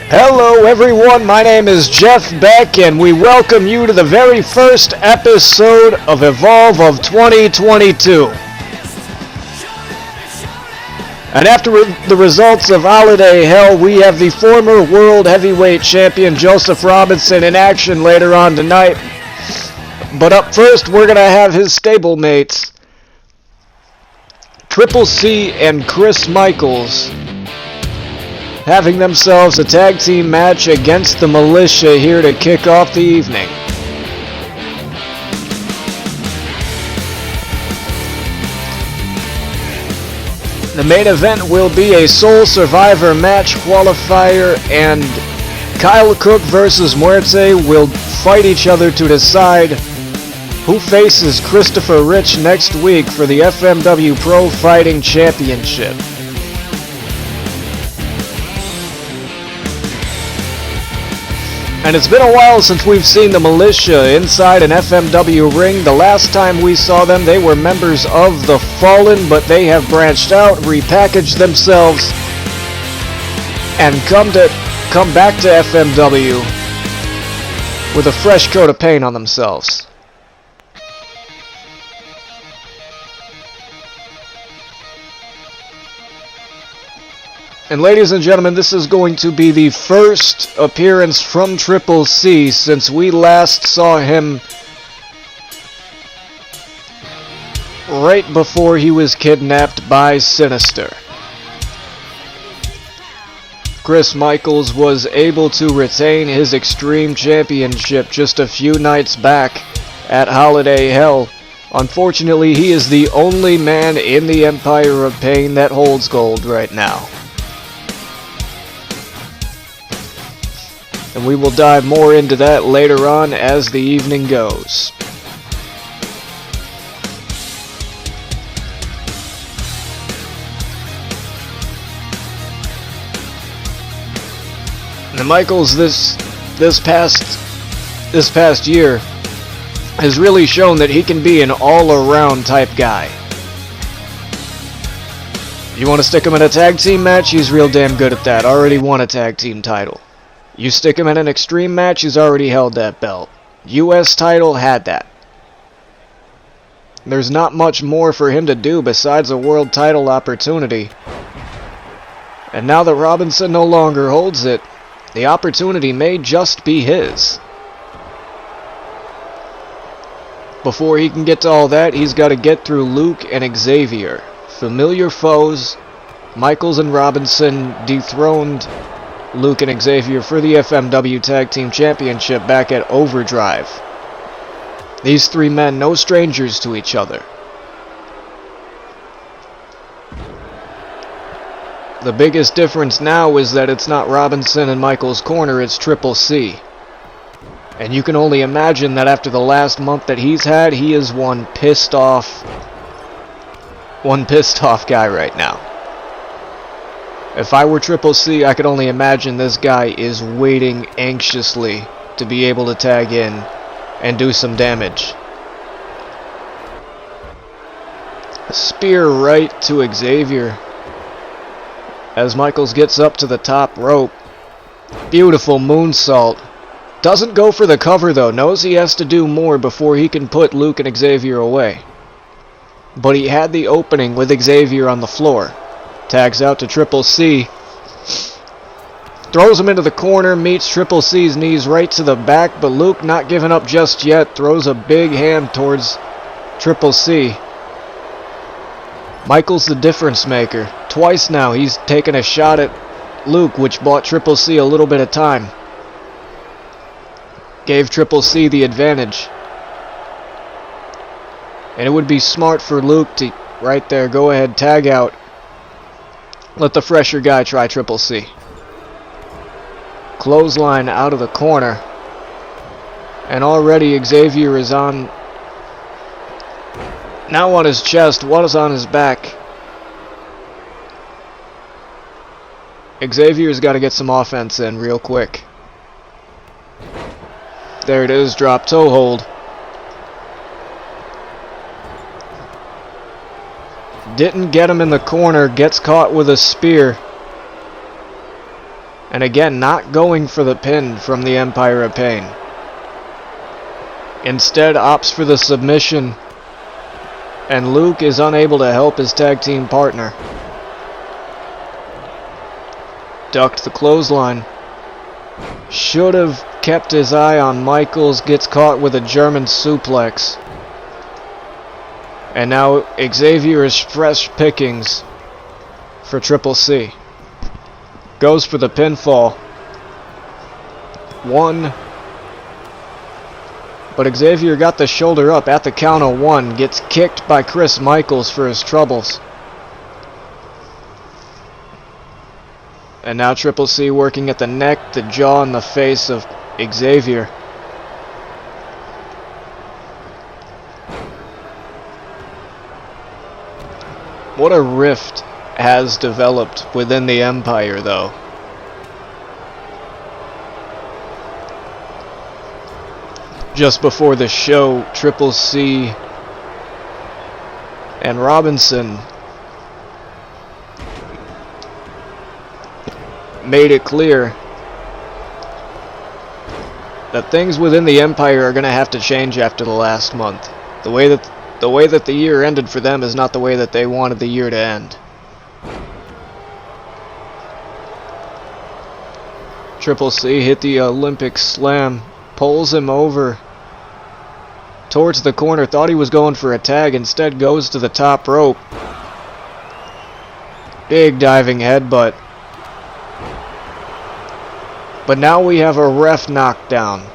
Hello everyone, my name is Jeff Beck and we welcome you to the very first episode of Evolve of 2022. And after the results of Holiday Hell, we have the former World Heavyweight Champion Joseph Robinson in action later on tonight. But up first, we're going to have his stablemates, Triple C and Chris Michaels, having themselves a tag team match against the Militia here to kick off the evening. The main event will be a Sole Survivor match qualifier, and Kyle Cook versus Muerte will fight each other to decide who faces Christopher Rich next week for the FMW Pro Fighting Championship. And it's been a while since we've seen the Militia inside an FMW ring. The last time we saw them, they were members of the Fallen, but they have branched out, repackaged themselves, and come back to FMW with a fresh coat of paint on themselves. And ladies and gentlemen, this is going to be the first appearance from Triple C since we last saw him right before he was kidnapped by Sinister. Chris Michaels was able to retain his Extreme Championship just a few nights back at Holiday Hell. Unfortunately, he is the only man in the Empire of Pain that holds gold right now. And we will dive more into that later on as the evening goes. Now Michaels this past year has really shown that he can be an all-around type guy. You want to stick him in a tag team match? He's real damn good at that. Already won a tag team title. You stick him in an Extreme match, he's already held that belt. US title, had that. There's not much more for him to do besides a world title opportunity. And now that Robinson no longer holds it, the opportunity may just be his. Before he can get to all that, he's got to get through Luke and Xavier. Familiar foes. Michaels and Robinson dethroned Luke and Xavier for the FMW Tag Team Championship back at Overdrive. These three men, no strangers to each other. The biggest difference now is that it's not Robinson and Michaels' corner, it's Triple C. And you can only imagine that after the last month that he's had, he is one pissed off guy right now. If I were Triple C, I could only imagine this guy is waiting anxiously to be able to tag in and do some damage. A spear right to Xavier as Michaels gets up to the top rope. Beautiful moonsault. Doesn't go for the cover though. Knows he has to do more before he can put Luke and Xavier away. But he had the opening with Xavier on the floor. Tags out to Triple C. Throws him into the corner, meets Triple C's knees right to the back, but Luke not giving up just yet. Throws a big hand towards Triple C. Michaels the difference maker. Twice now he's taken a shot at Luke, which bought Triple C a little bit of time. Gave Triple C the advantage. And it would be smart for Luke to, right there, go ahead, tag out. Let the fresher guy try Triple C. Clothesline out of the corner. And already Xavier is on... now on his chest. What is on his back? Xavier's got to get some offense in real quick. There it is. Drop toe hold. Didn't get him in the corner. Gets caught with a spear. And again, not going for the pin from the Empire of Pain. Instead, opts for the submission. And Luke is unable to help his tag team partner. Ducked the clothesline. Should have kept his eye on Michaels. Gets caught with a German suplex. And now Xavier is fresh pickings for Triple C. Goes for the pinfall. 1. But Xavier got the shoulder up at the count of 1. Gets kicked by Chris Michaels for his troubles. And now Triple C working at the neck, the jaw, and the face of Xavier. What a rift has developed within the Empire, though. Just before the show, Triple C and Robinson made it clear that things within the Empire are going to have to change after the last month. The way that the year ended for them is not the way that they wanted the year to end. Triple C hit the Olympic slam, pulls him over towards the corner, thought he was going for a tag, instead goes to the top rope. Big diving headbutt. But now we have a ref knockdown.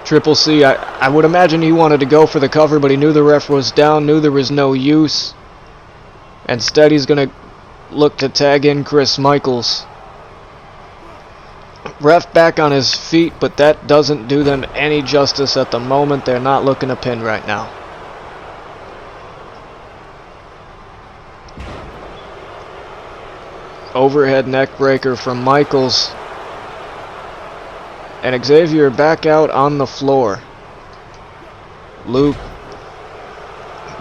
Triple C, I would imagine he wanted to go for the cover, but he knew the ref was down, knew there was no use. Instead, he's going to look to tag in Chris Michaels. Ref back on his feet, but that doesn't do them any justice at the moment. They're not looking to pin right now. Overhead neck breaker from Michaels. And Xavier back out on the floor. Luke,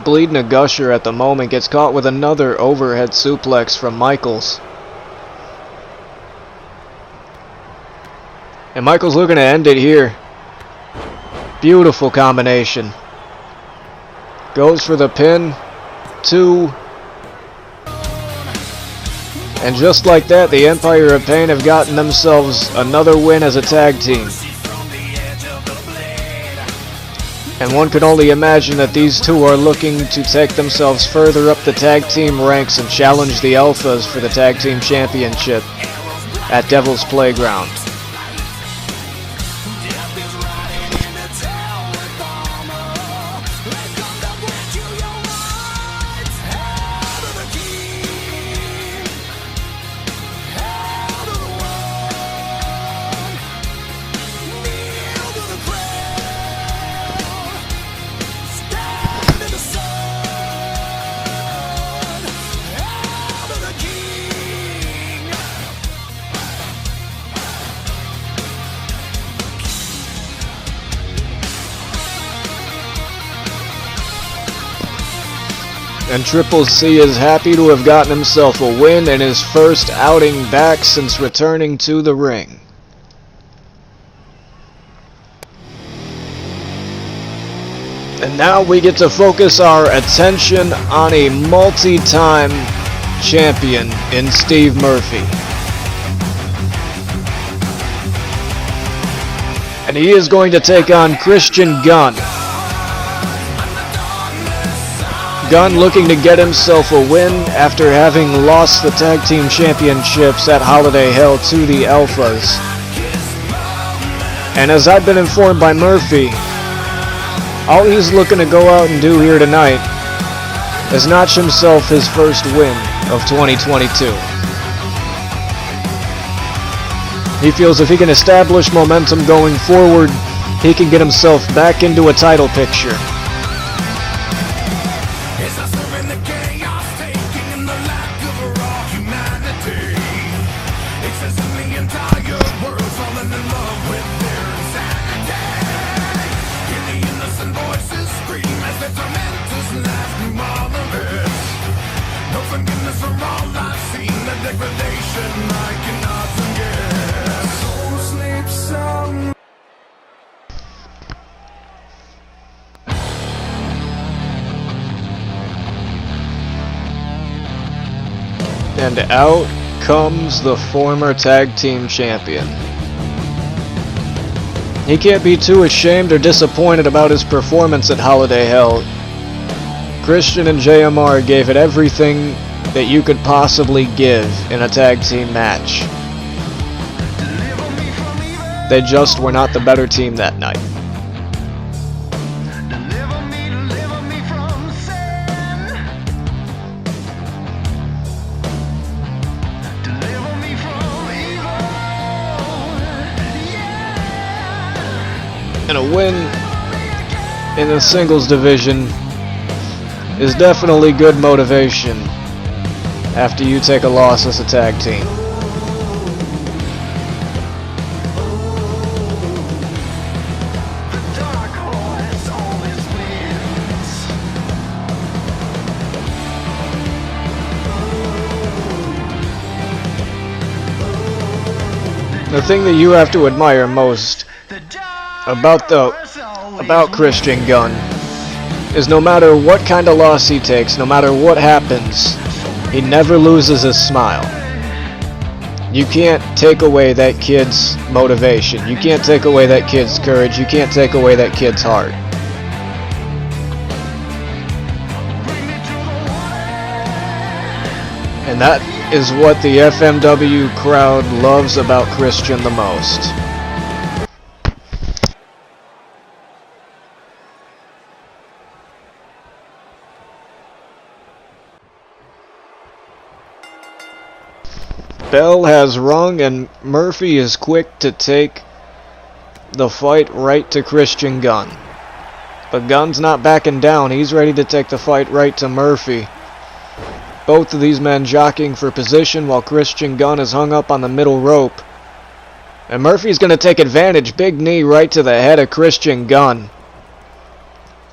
bleeding a gusher at the moment, gets caught with another overhead suplex from Michaels. And Michaels looking to end it here. Beautiful combination. Goes for the pin. 2. And just like that, the Empire of Pain have gotten themselves another win as a tag team. And one can only imagine that these two are looking to take themselves further up the tag team ranks and challenge the Alphas for the tag team championship at Devil's Playground. And Triple C is happy to have gotten himself a win in his first outing back since returning to the ring. And now we get to focus our attention on a multi-time champion in Steve Murphy. And he is going to take on Christian Gunn. Gunn looking to get himself a win after having lost the tag team championships at Holiday Hell to the Alphas. And as I've been informed by Murphy, all he's looking to go out and do here tonight is notch himself his first win of 2022. He feels if he can establish momentum going forward, he can get himself back into a title picture. Forgiveness for all I've seen, the degradation I cannot forget. Soul sleeps some. And out comes the former tag team champion. He can't be too ashamed or disappointed about his performance at Holiday Hell. Christian and JMR gave it everything that you could possibly give in a tag team match. They just were not the better team that night. And a win in the singles division is definitely good motivation after you take a loss as a tag team. The thing that you have to admire most about Christian Gunn is no matter what kind of loss he takes, no matter what happens, he never loses his smile. You can't take away that kid's motivation. You can't take away that kid's courage. You can't take away that kid's heart. And that is what the FMW crowd loves about Christian the most. Bell has rung and Murphy is quick to take the fight right to Christian Gunn. But Gunn's not backing down. He's ready to take the fight right to Murphy. Both of these men jockeying for position while Christian Gunn is hung up on the middle rope. And Murphy's going to take advantage. Big knee right to the head of Christian Gunn.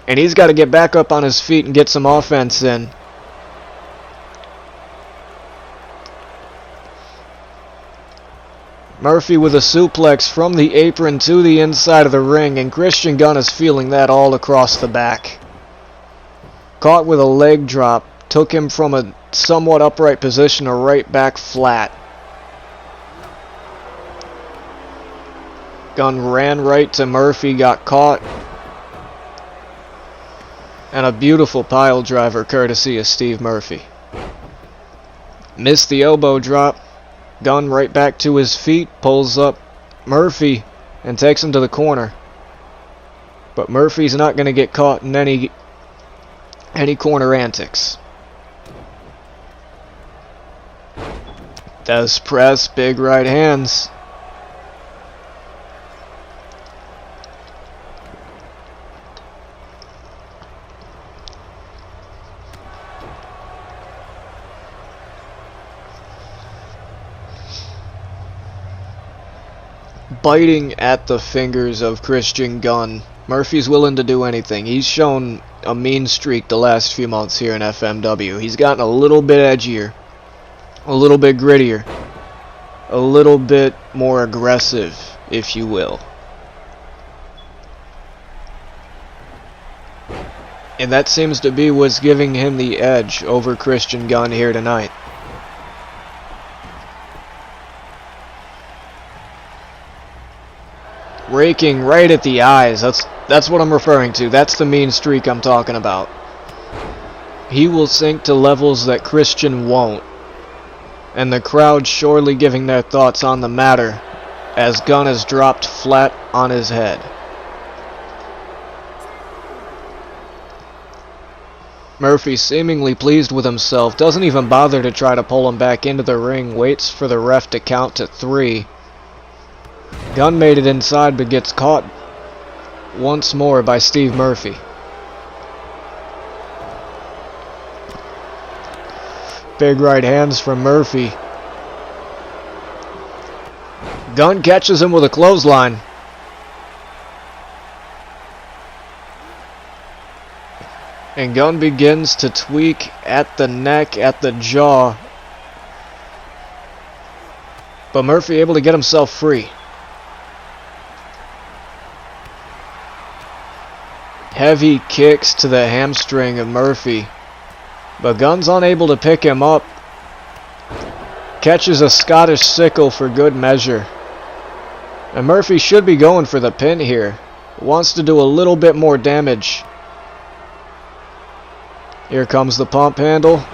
And he's got to get back up on his feet and get some offense in. Murphy with a suplex from the apron to the inside of the ring, and Christian Gunn is feeling that all across the back. Caught with a leg drop, took him from a somewhat upright position to right back flat. Gunn ran right to Murphy, got caught. And a beautiful pile driver courtesy of Steve Murphy. Missed the elbow drop. Gunn right back to his feet, pulls up Murphy and takes him to the corner. But Murphy's not going to get caught in any corner antics. Does press, big right hands. Biting at the fingers of Christian Gunn. Murphy's willing to do anything. He's shown a mean streak the last few months here in FMW. He's gotten a little bit edgier, a little bit grittier, a little bit more aggressive, if you will. And that seems to be what's giving him the edge over Christian Gunn here tonight. Raking right at the eyes. That's what I'm referring to. That's the mean streak I'm talking about. He will sink to levels that Christian won't. And the crowd surely giving their thoughts on the matter as Gunn is dropped flat on his head. Murphy, seemingly pleased with himself, doesn't even bother to try to pull him back into the ring, waits for the ref to count to 3. Gunn made it inside but gets caught once more by Steve Murphy. Big right hands from Murphy. Gunn catches him with a And Gunn begins to tweak at the neck, at the jaw. But Murphy able to get himself free. Heavy kicks to the hamstring of Murphy. But Gunn's unable to pick him up. Catches a Scottish sickle for good measure. And Murphy should be going for the pin here. Wants to do a little bit more damage. Here comes the pump handle.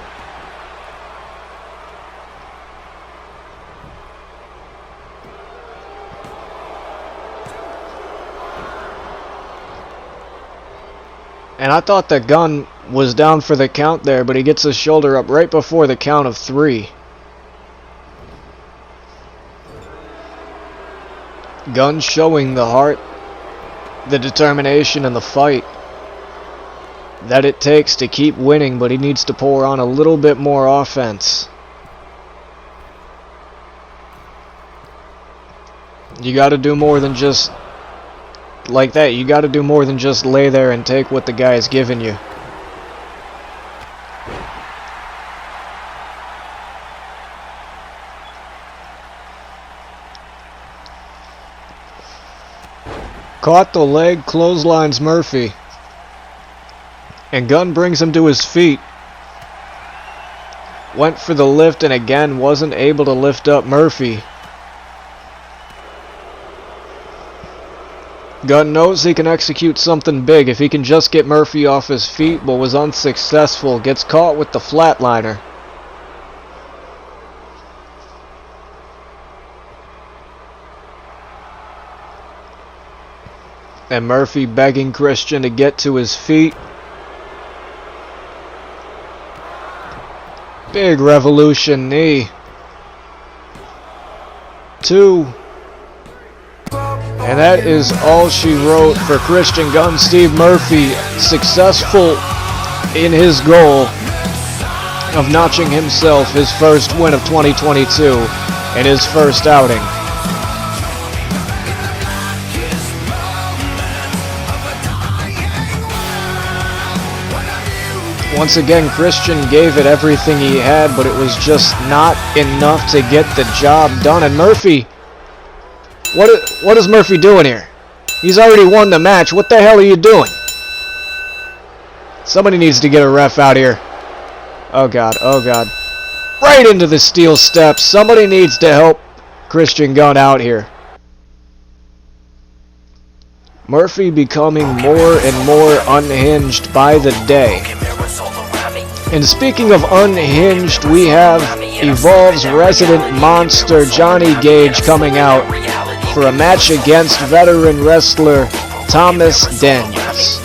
And I thought that Gunn was down for the count there, but he gets his shoulder up right before the count of 3. Gunn showing the heart, the determination, and the fight that it takes to keep winning, but he needs to pour on a little bit more offense. You got to do more than just like that. You got to do more than just lay there and take what the guy is giving you. Caught the leg, clotheslines Murphy. And Gunn brings him to his feet. Went for the lift and again wasn't able to lift up Murphy. Gunn knows he can execute something big if he can just get Murphy off his feet, but was unsuccessful. Gets caught with the flatliner. And Murphy begging Christian to get to his feet. Big revolution knee. 2. And that is all she wrote for Christian Gunn. Steve Murphy successful in his goal of notching himself his first win of 2022 and his first outing. Once again, Christian gave it everything he had, but it was just not enough to get the job done. And Murphy, what is Murphy doing here? He's already won the match. What the hell are you doing? Somebody needs to get a ref out here. Oh God, oh God. Right into the steel steps. Somebody needs to help Christian Gunn out here. Murphy becoming more and more unhinged by the day. And speaking of unhinged, we have Evolve's resident monster Johnny Gage coming out for a match against veteran wrestler Thomas Daniels.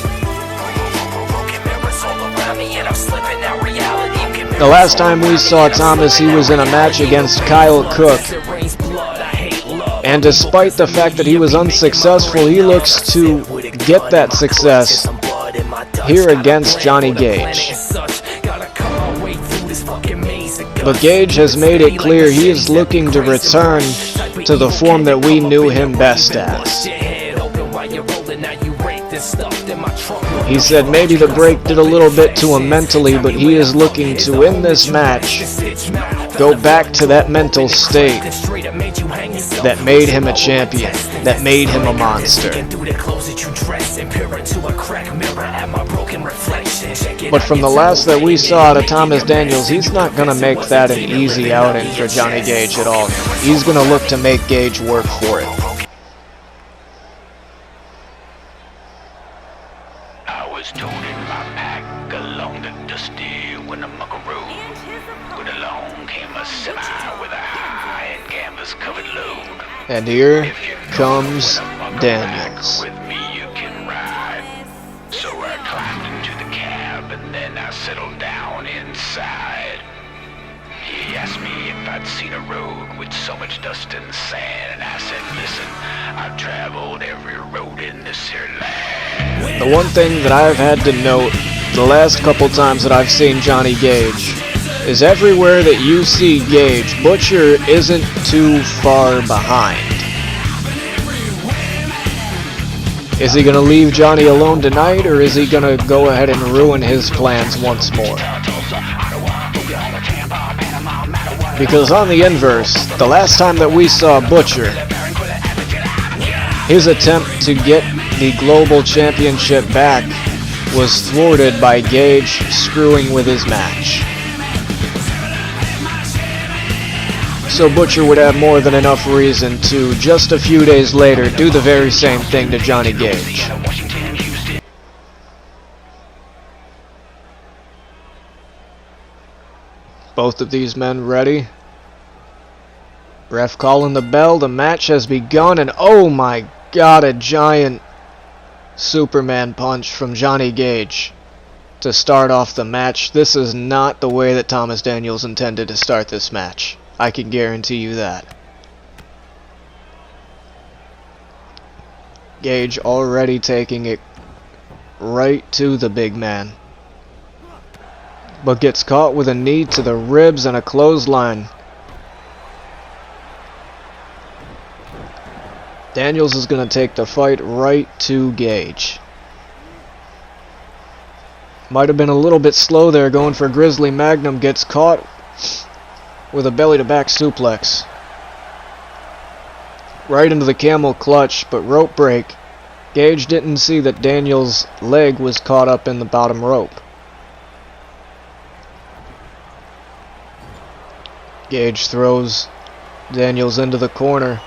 The last time we saw Thomas, he was in a match against Kyle Cook. And despite the fact that he was unsuccessful, he looks to get that success here against Johnny Gage. But Gage has made it clear he is looking to return to the form that we knew him best as. He said maybe the break did a little bit to him mentally, but he is looking to, in this match, go back to that mental state that made him a champion, that made him a monster. But from the last that we saw out of Thomas Daniels, he's not going to make that an easy outing for Johnny Gage at all. He's going to look to make Gage work for it. I was toting my pack along the dusty Winnemuckaroo, when along came a semi with a high and canvas-covered load. And here comes Daniels. With me you can ride. So I climbed into the cab and then I settled down inside. He asked me if I'd seen a road with so much dust and sand, and I said, listen, I've traveled every road in this here land. The one thing that I've had to note the last couple times that I've seen Johnny Gage is everywhere that you see Gage, Butcher isn't too far behind. Is he going to leave Johnny alone tonight, or is he going to go ahead and ruin his plans once more? Because on the inverse, the last time that we saw Butcher, his attempt to get the Global Championship back was thwarted by Gage screwing with his match. So Butcher would have more than enough reason to, just a few days later, do the very same thing to Johnny Gage. Both of these men ready. Ref calling the bell, the match has begun, and oh my god, a giant Superman punch from Johnny Gage to start off the match. This is not the way that Thomas Daniels intended to start this match. I can guarantee you that. Gage already taking it right to the big man, but gets caught with a knee to the ribs and a clothesline. Daniels is going to take the fight right to Gage. Might have been a little bit slow there going for Grizzly Magnum. Gets caught with a belly-to-back suplex. Right into the camel clutch, but rope break. Gage didn't see that Daniels' leg was caught up in the bottom rope. Gage throws Daniels into the corner.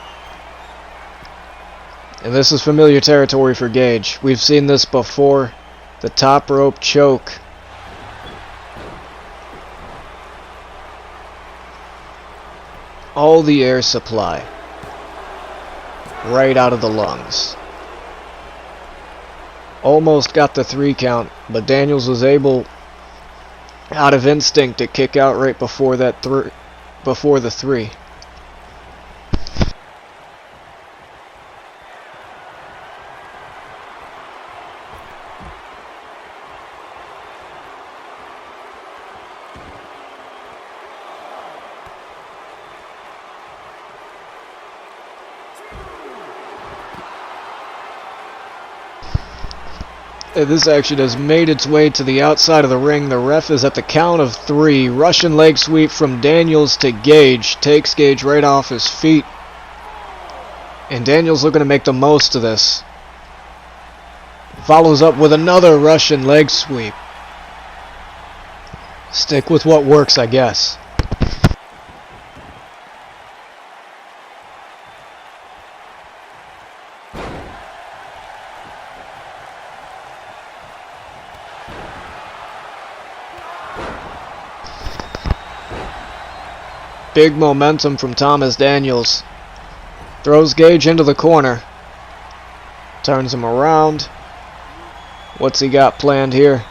And this is familiar territory for Gage. We've seen this before. The top rope choke. All the air supply right out of the lungs. Almost got the 3 count, but Daniels was able, out of instinct, to kick out right before that before the 3. This action has made its way to the outside of the ring. The ref is at the count of 3. Russian leg sweep from Daniels to Gage. Takes Gage right off his feet. And Daniels looking to make the most of this. Follows up with another Russian leg sweep. Stick with what works, I guess. Big momentum from Thomas Daniels. Throws Gage into the corner. Turns him around. What's he got planned here?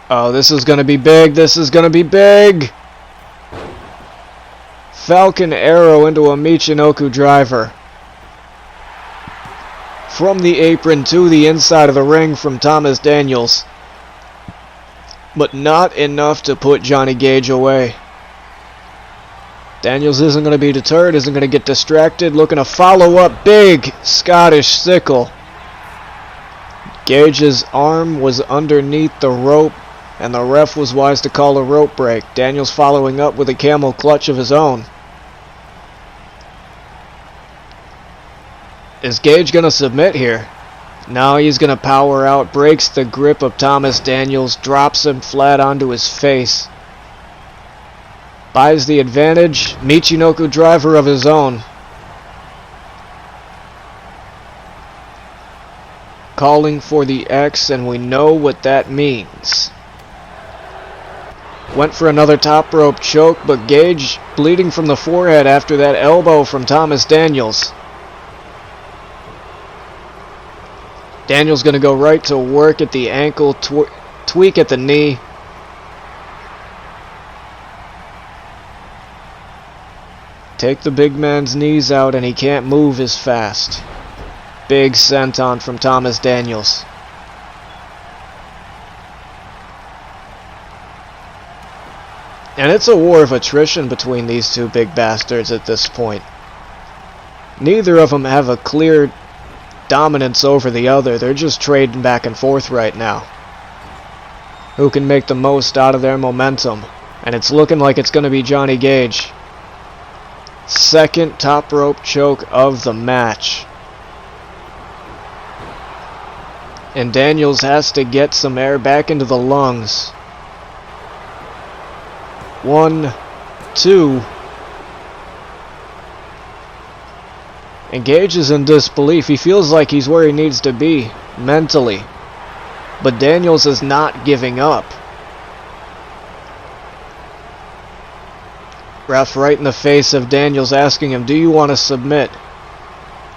Oh, this is going to be big. This is going to be big. Falcon Arrow into a Michinoku driver. From the apron to the inside of the ring from Thomas Daniels. But not enough to put Johnny Gage away. Daniels isn't going to be deterred, isn't going to get distracted, looking to follow up big Scottish sickle. Gage's arm was underneath the rope, and the ref was wise to call a rope break. Daniels following up with a camel clutch of his own. Is Gage going to submit here? Now he's going to power out, breaks the grip of Thomas Daniels, drops him flat onto his face. Buys the advantage, Michinoku driver of his own. Calling for the X, and we know what that means. Went for another top rope choke, but Gage bleeding from the forehead after that elbow from Thomas Daniels. Daniels going to go right to work at the ankle, tweak at the knee. Take the big man's knees out, and he can't move as fast. Big senton from Thomas Daniels. And it's a war of attrition between these two big bastards at this point. Neither of them have a clear dominance over the other. They're just trading back and forth right now. Who can make the most out of their momentum? And it's looking like it's going to be Johnny Gage. Second top rope choke of the match. And Daniels has to get some air back into the lungs. 1, 2. And Gage is in disbelief. He feels like he's where he needs to be mentally. But Daniels is not giving up. Ref right in the face of Daniels, asking him, do you want to submit?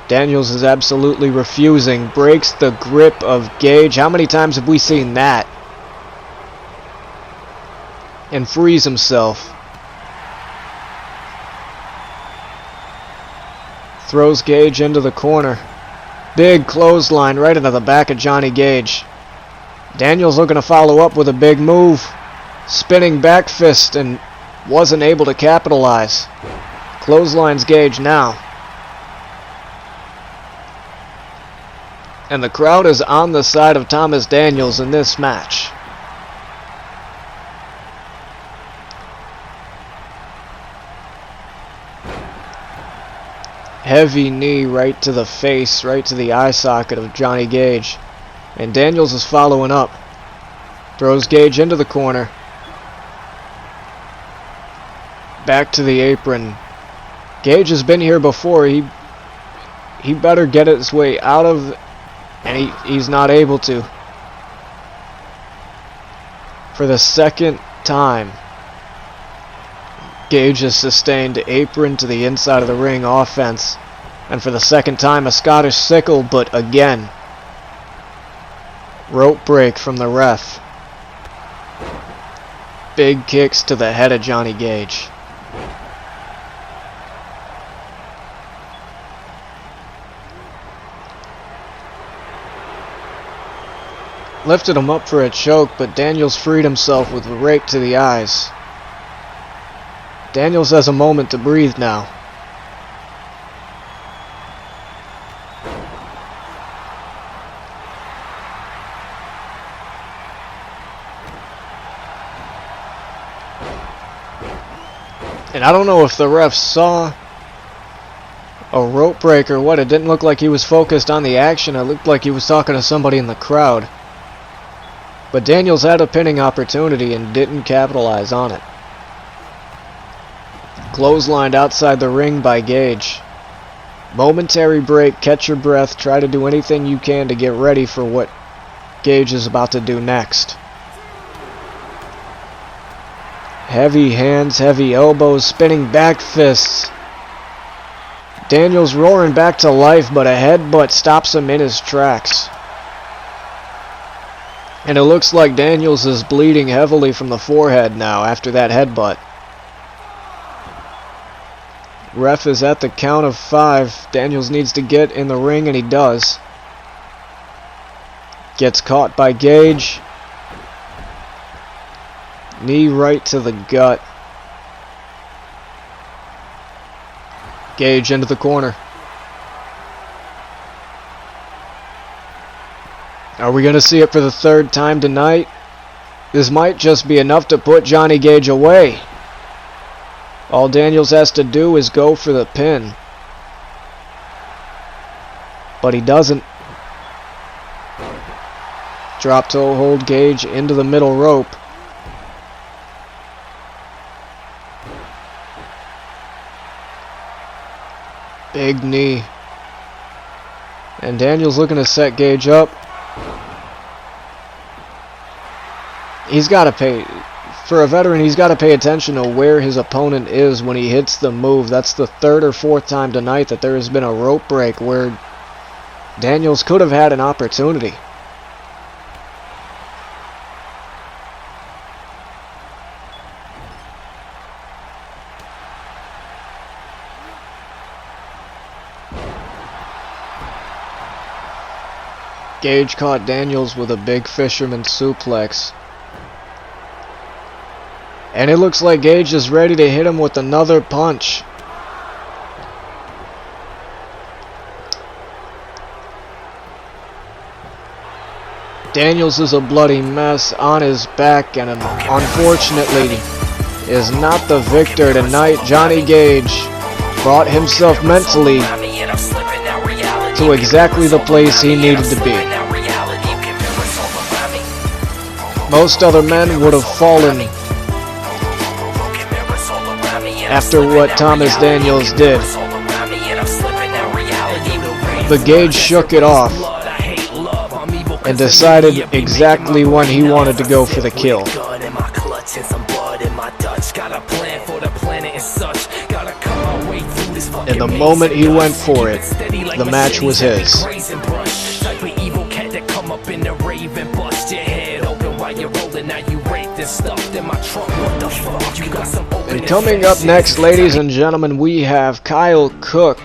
Daniels is absolutely refusing. Breaks the grip of Gage. How many times have we seen that? And frees himself. Throws Gage into the corner. Big clothesline right into the back of Johnny Gage. Daniels looking to follow up with a big move. Spinning back fist and wasn't able to capitalize. Clotheslines Gage now. And the crowd is on the side of Thomas Daniels in this match. Heavy knee right to the face, right to the eye socket of Johnny Gage. And Daniels is following up. Throws Gage into the corner. Back to the apron. Gage has been here before. He better get his way out of... And he's not able to. For the second time, Gage has sustained apron to the inside of the ring offense. And for the second time, a Scottish sickle, but again, rope break from the ref. Big kicks to the head of Johnny Gage. Lifted him up for a choke, but Daniels freed himself with a rake to the eyes. Daniels has a moment to breathe now. And I don't know if the ref saw a rope break or what. It didn't look like he was focused on the action. It looked like he was talking to somebody in the crowd. But Daniels had a pinning opportunity and didn't capitalize on it. Clotheslined outside the ring by Gage. Momentary break, catch your breath, try to do anything you can to get ready for what Gage is about to do next. Heavy hands, heavy elbows, spinning back fists. Daniels roaring back to life, but a headbutt stops him in his tracks. And it looks like Daniels is bleeding heavily from the forehead now after that headbutt. Ref is at the count of 5. Daniels needs to get in the ring, and he does. Gets caught by Gage. Knee right to the gut. Gage into the corner. Are we going to see it for the third time tonight? This might just be enough to put Johnny Gage away. All Daniels has to do is go for the pin. But he doesn't. Drop toe hold Gage into the middle rope. Big knee. And Daniels looking to set Gage up. He's got to pay, for a veteran, he's got to pay attention to where his opponent is when he hits the move. That's the third or fourth time tonight that there has been a rope break where Daniels could have had an opportunity. Gage caught Daniels with a big fisherman suplex. And it looks like Gage is ready to hit him with another punch. Daniels is a bloody mess on his back and unfortunately is not the victor tonight. Johnny Gage brought himself mentally to exactly the place he needed to be. Most other men would have fallen after what Thomas Daniels did. But Gage shook it off and decided exactly when he wanted to go for the kill. And the moment he went for it, the match was his. And coming up next, ladies and gentlemen, we have Kyle Cook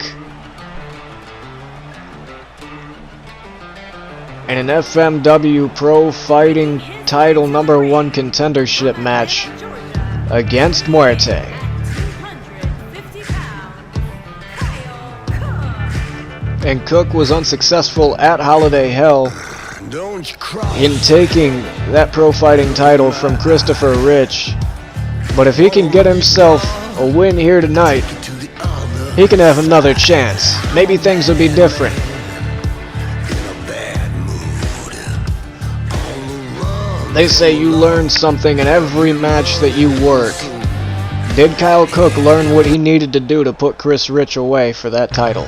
in an FMW Pro Fighting Title #1 contendership match against Muerte. And Cook was unsuccessful at Holiday Hell in taking that pro fighting title from Christopher Rich. But if he can get himself a win here tonight, he can have another chance. Maybe things will be different. They say you learn something in every match that you work. Did Kyle Cook learn what he needed to do to put Chris Rich away for that title?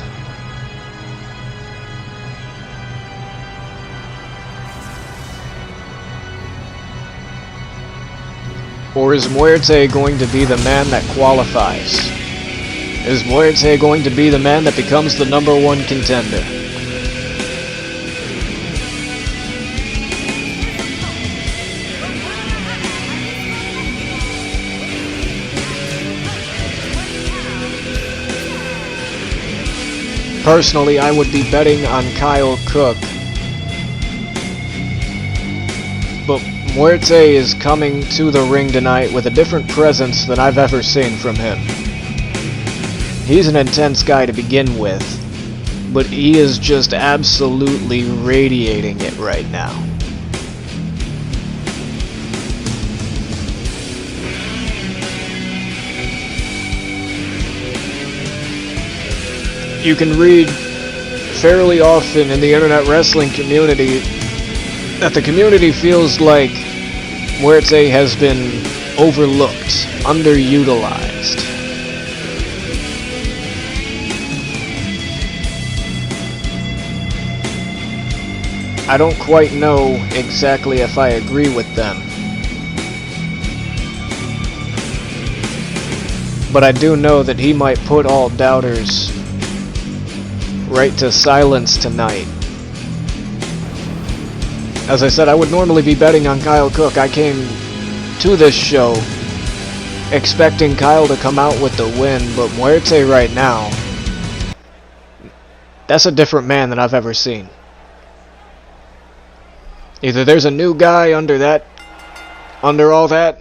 Or is Muerte going to be the man that qualifies? Is Muerte going to be the man that becomes the #1 contender? Personally, I would be betting on Kyle Cook. But Muerte is coming to the ring tonight with a different presence than I've ever seen from him. He's an intense guy to begin with, but he is just absolutely radiating it right now. You can read fairly often in the internet wrestling community that the community feels like Muerte has been overlooked, underutilized. I don't quite know exactly if I agree with them, but I do know that he might put all doubters right to silence tonight. As I said, I would normally be betting on Kyle Cook. I came to this show expecting Kyle to come out with the win, but Muerte right now, that's a different man than I've ever seen. Either there's a new guy under all that.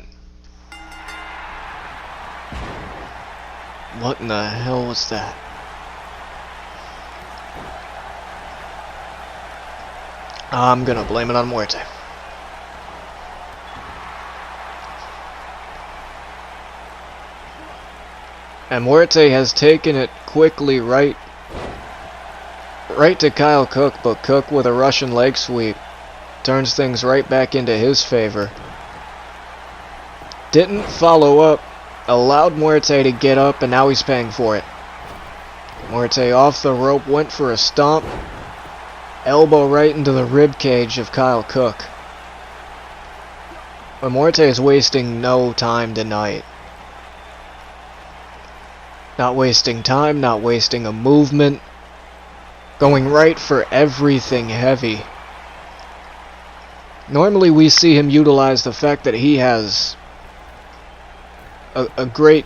What in the hell was that? I'm gonna blame it on Muerte. And Muerte has taken it quickly right to Kyle Cook, but Cook with a Russian leg sweep turns things right back into his favor. Didn't follow up, allowed Muerte to get up, and now he's paying for it. Muerte off the rope, went for a stomp. Elbow right into the rib cage of Kyle Cook. But Muerte is wasting no time tonight. Not wasting time, not wasting a movement. Going right for everything heavy. Normally we see him utilize the fact that he has a great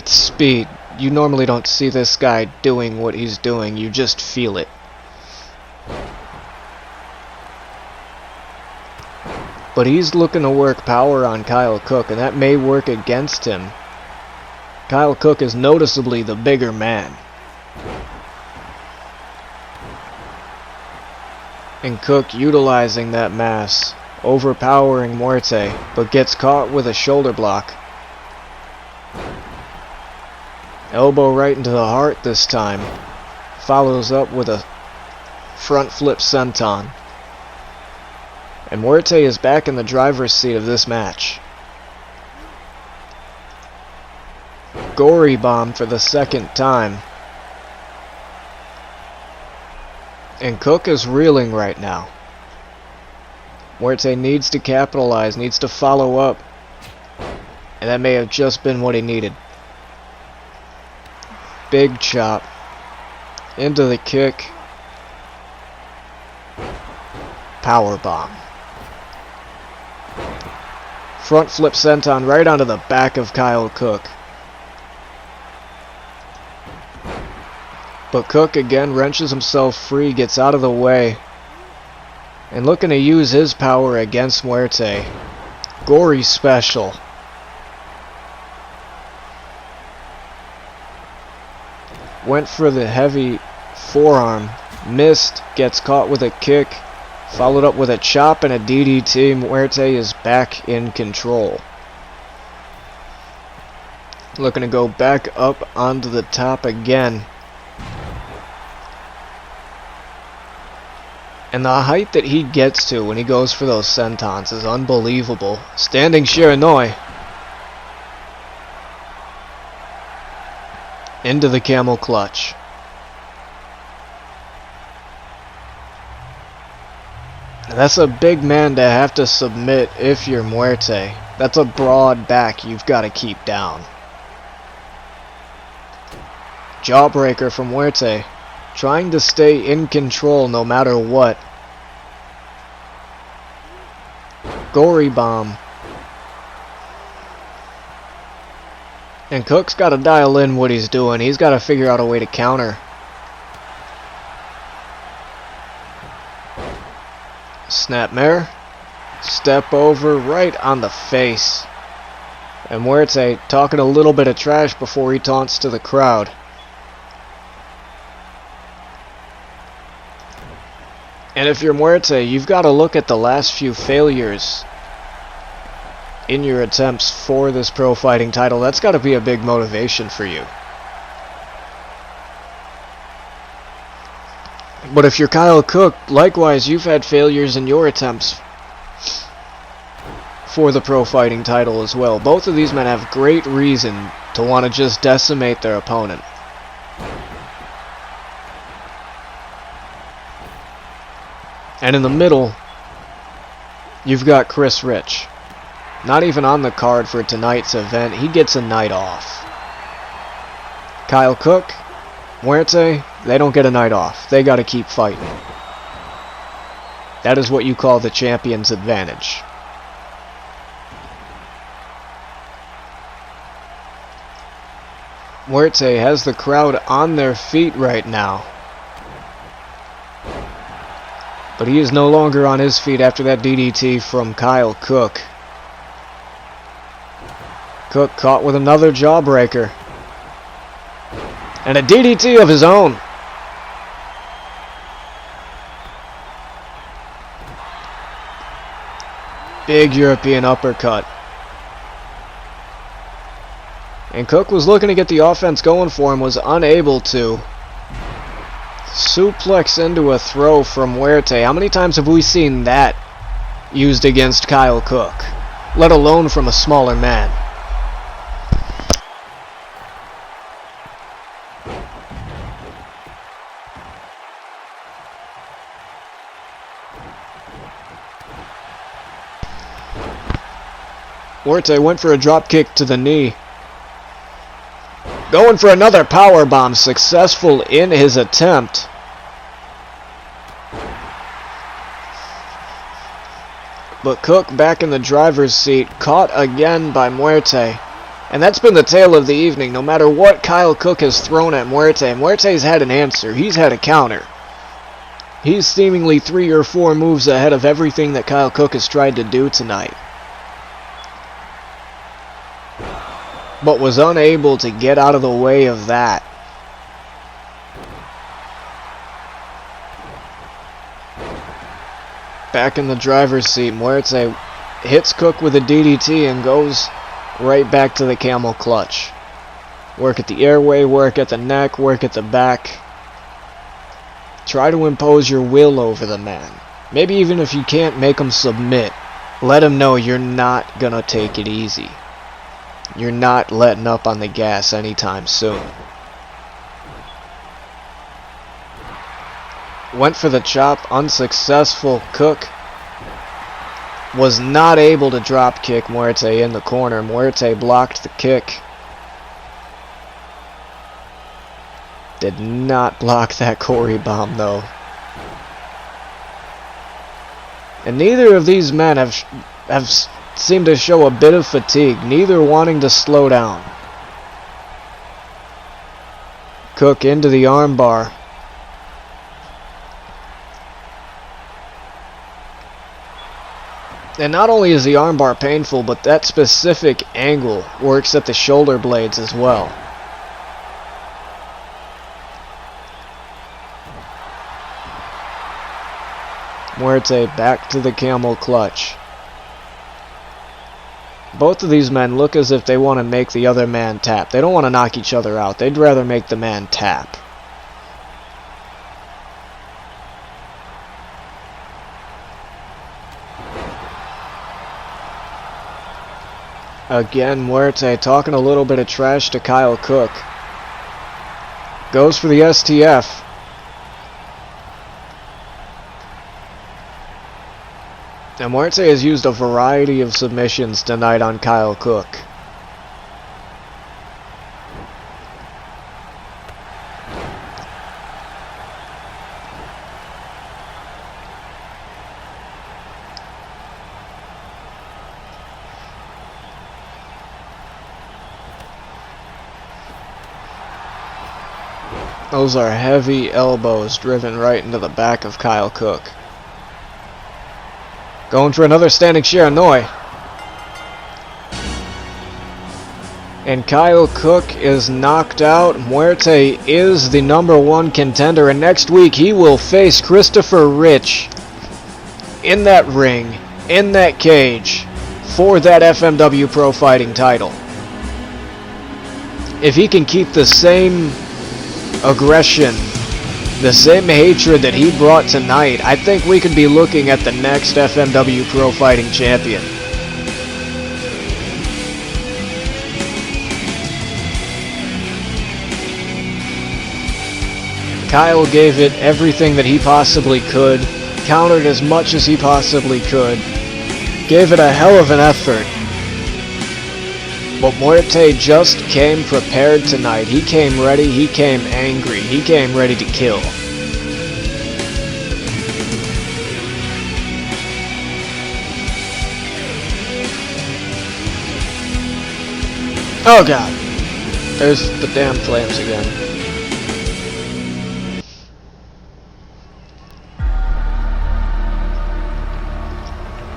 speed. You normally don't see this guy doing what he's doing, you just feel it. But he's looking to work power on Kyle Cook, and that may work against him. Kyle Cook is noticeably the bigger man. And Cook utilizing that mass, overpowering Muerte, but gets caught with a shoulder block. Elbow right into the heart this time. Follows up with a front flip senton. And Muerte is back in the driver's seat of this match. Gory bomb for the second time. And Cook is reeling right now. Muerte needs to capitalize, needs to follow up. And that may have just been what he needed. Big chop. Into the kick. Power bomb. Front flip senton right onto the back of Kyle Cook. But Cook again wrenches himself free, gets out of the way. And looking to use his power against Muerte. Gory special. Went for the heavy forearm. Missed. Gets caught with a kick. Followed up with a chop and a DDT. Muerte is back in control. Looking to go back up onto the top again. And the height that he gets to when he goes for those sentons is unbelievable. Standing Shiranui. Into the camel clutch. That's a big man to have to submit if you're Muerte. That's a broad back you've got to keep down. Jawbreaker from Muerte. Trying to stay in control no matter what. Gory bomb. And Cook's got to dial in what he's doing. He's got to figure out a way to counter. Snapmare. Step over right on the face. And Muerte talking a little bit of trash before he taunts to the crowd. And if you're Muerte, you've got to look at the last few failures in your attempts for this pro fighting title. That's got to be a big motivation for you. But if you're Kyle Cook, likewise, you've had failures in your attempts for the pro fighting title as well. Both of these men have great reason to want to just decimate their opponent. And in the middle, you've got Chris Rich. Not even on the card for tonight's event. He gets a night off. Kyle Cook, Muerte, they don't get a night off. They got to keep fighting. That is what you call the champion's advantage. Muerte has the crowd on their feet right now. But he is no longer on his feet after that DDT from Kyle Cook. Cook caught with another jawbreaker. And a DDT of his own. Big European uppercut. And Cook was looking to get the offense going for him, was unable to. Suplex into a throw from Muerte. How many times have we seen that used against Kyle Cook? Let alone from a smaller man. Muerte went for a drop kick to the knee. Going for another powerbomb, successful in his attempt. But Cook back in the driver's seat, caught again by Muerte. And that's been the tale of the evening. No matter what Kyle Cook has thrown at Muerte, Muerte's had an answer. He's had a counter. He's seemingly 3 or 4 moves ahead of everything that Kyle Cook has tried to do tonight. But was unable to get out of the way of that. back in the driver's seat. Muerte hits Cook with a DDT and goes right back to the camel clutch. Work at the airway, work at the neck, work at the back. Try to impose your will over the man. Maybe even if you can't make him submit, let him know you're not gonna take it easy. You're not letting up on the gas anytime soon. Went for the chop, unsuccessful. Cook was not able to drop kick Muerte in the corner. Muerte blocked the kick. Did not block that Corey bomb though. And neither of these men have seemed to show a bit of fatigue, neither wanting to slow down. Cook into the armbar. And not only is the armbar painful, but that specific angle works at the shoulder blades as well. Muerte back to the camel clutch. Both of these men look as if they want to make the other man tap. They don't want to knock each other out. They'd rather make the man tap. Again, Muerte talking a little bit of trash to Kyle Cook. Goes for the STF. And Muerte has used a variety of submissions tonight on Kyle Cook. Those are heavy elbows driven right into the back of Kyle Cook. Going for another standing Shiranui. And Kyle Cook is knocked out. Muerte is the #1 contender. And next week he will face Christopher Rich in that ring, in that cage, for that FMW Pro Fighting title. If he can keep the same aggression, the same hatred that he brought tonight, I think we could be looking at the next FMW Pro Fighting Champion. Kyle gave it everything that he possibly could, countered as much as he possibly could, gave it a hell of an effort. But Muerte just came prepared tonight. He came ready, he came angry, he came ready to kill. Oh god, there's the damn flames again.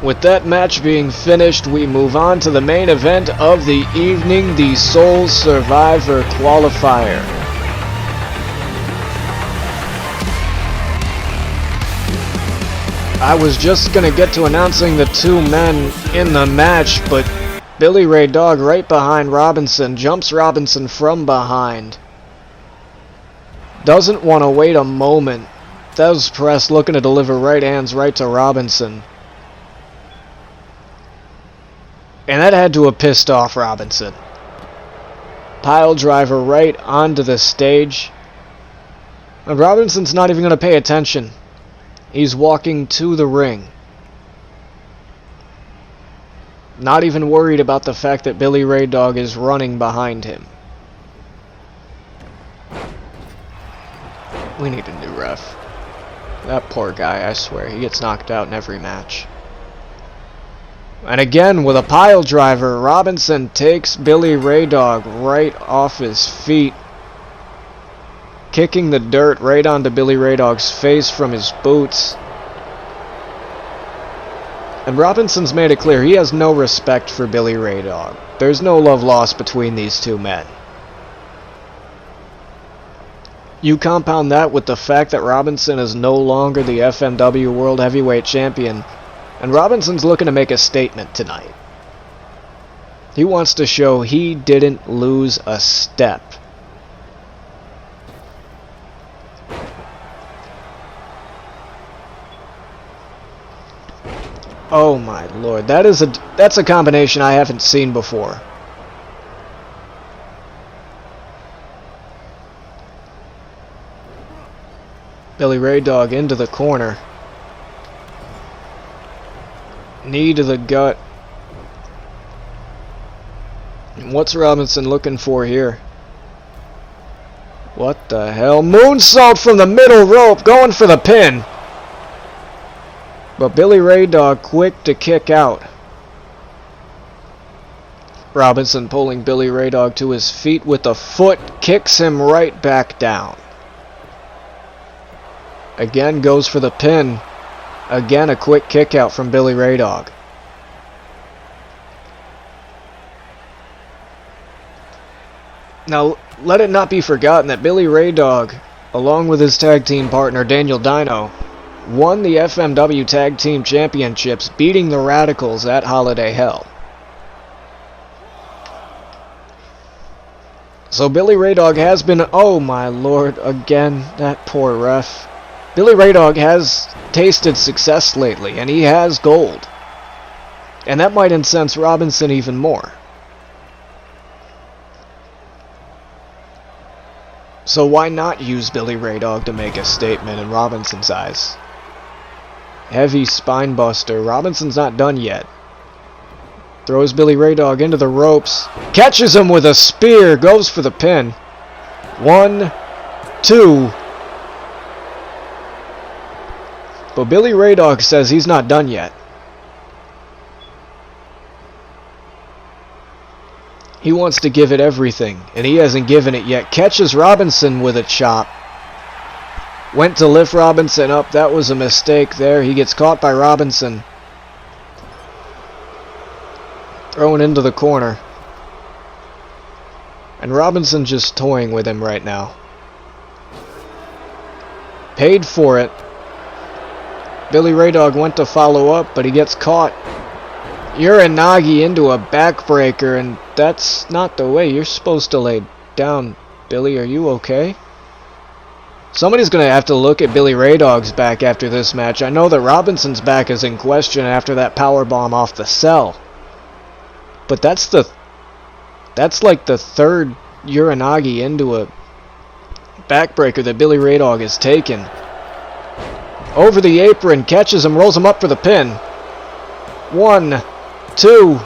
With that match being finished, we move on to the main event of the evening, the Soul Survivor Qualifier. I was just going to get to announcing the two men in the match, but Billy Ray Dog right behind Robinson, jumps Robinson from behind. Doesn't want to wait a moment. Thesz Press looking to deliver right hands right to Robinson. And that had to have pissed off Robinson. Pile driver right onto the stage. And Robinson's not even going to pay attention. He's walking to the ring. Not even worried about the fact that Billy Ray Dog is running behind him. We need a new ref. That poor guy, I swear, he gets knocked out in every match. And again, with a pile driver, Robinson takes Billy Ray Dog right off his feet, kicking the dirt right onto Billy Ray Dog's face from his boots. And Robinson's made it clear he has no respect for Billy Ray Dog. There's no love lost between these two men. You compound that with the fact that Robinson is no longer the FMW World Heavyweight Champion, and Robinson's looking to make a statement tonight. He wants to show he didn't lose a step. Oh my lord, that's a combination I haven't seen before. Billy Ray Dog into the corner. Knee to the gut. And what's Robinson looking for here? What the hell? Moonsault from the middle rope, going for the pin. But Billy Ray Dog quick to kick out. Robinson pulling Billy Ray Dog to his feet with a foot, kicks him right back down. Again goes for the pin. Again a quick kick out from Billy Ray Dog. Now, let it not be forgotten that Billy Ray Dog, along with his tag team partner Daniel Dino, won the FMW Tag Team Championships, beating the Radicals at Holiday Hell. So Billy Ray Dog has been... Oh my lord, again, that poor ref. Billy Ray Dog has tasted success lately, and he has gold. And that might incense Robinson even more. So why not use Billy Ray Dog to make a statement in Robinson's eyes? Heavy spine buster. Robinson's not done yet. Throws Billy Ray Dog into the ropes. Catches him with a spear. Goes for the pin. 1, 2. But Billy Ray Dog says he's not done yet. He wants to give it everything, and he hasn't given it yet. Catches Robinson with a chop. Went to lift Robinson up. That was a mistake there. He gets caught by Robinson. Thrown into the corner. And Robinson just toying with him right now. Paid for it. Billy Ray Dog went to follow up, but he gets caught. Uranagi into a backbreaker, and that's not the way you're supposed to lay down. Billy, are you okay? Somebody's going to have to look at Billy Ray Dog's back after this match. I know that Robinson's back is in question after that powerbomb off the cell. But that's like the third Uranagi into a backbreaker that Billy Ray Dog has taken. Over the apron, catches him, rolls him up for the pin. 1, 2.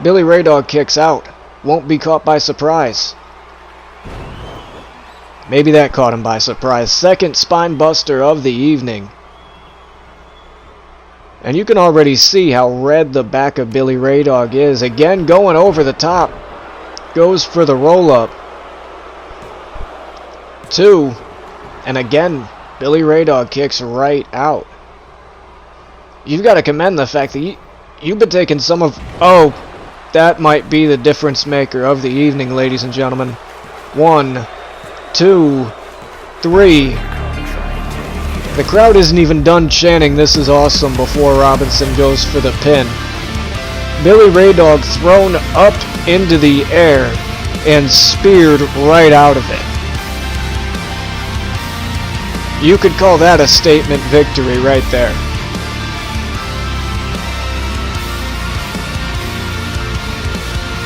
Billy Ray Dog kicks out. Won't be caught by surprise. Maybe that caught him by surprise. Second spine buster of the evening. And you can already see how red the back of Billy Ray Dog is. Again, going over the top. Goes for the roll-up. 2. And again, Billy Ray Dog kicks right out. You've got to commend the fact that you've been taking some of... Oh, that might be the difference maker of the evening, ladies and gentlemen. 1, 2, 3. The crowd isn't even done chanting "This is awesome" before Robinson goes for the pin. Billy Ray Dog thrown up into the air and speared right out of it. You could call that a statement victory right there.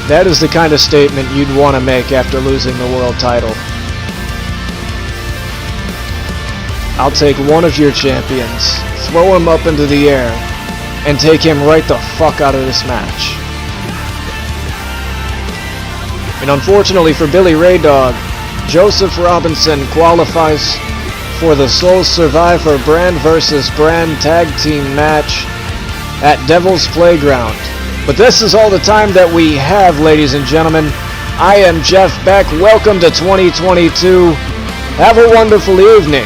That is the kind of statement you'd want to make after losing the world title. I'll take one of your champions, throw him up into the air, and take him right the fuck out of this match. And unfortunately for Billy Ray Dog, Joseph Robinson qualifies for the Sole Survivor Brand vs. Brand Tag Team match at Devil's Playground. But this is all the time that we have, ladies and gentlemen. I am Jeff Beck. Welcome to 2022. Have a wonderful evening.